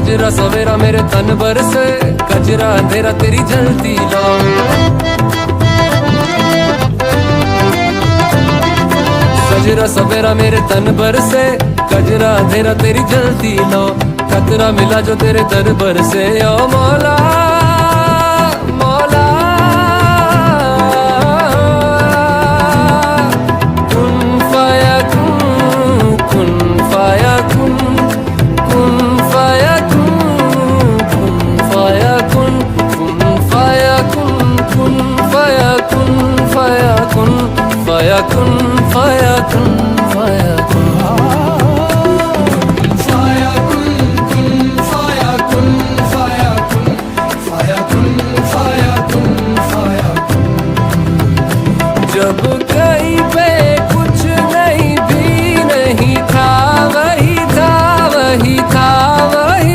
सजरा सवेरा मेरे तन बरसे, कजरा अंधेरा तेरी जलती लो। सजरा सवेरा मेरे तन बरसे, कजरा अंधेरा तेरी जलती लो। खतरा मिला जो तेरे दर पर से, ओ मौला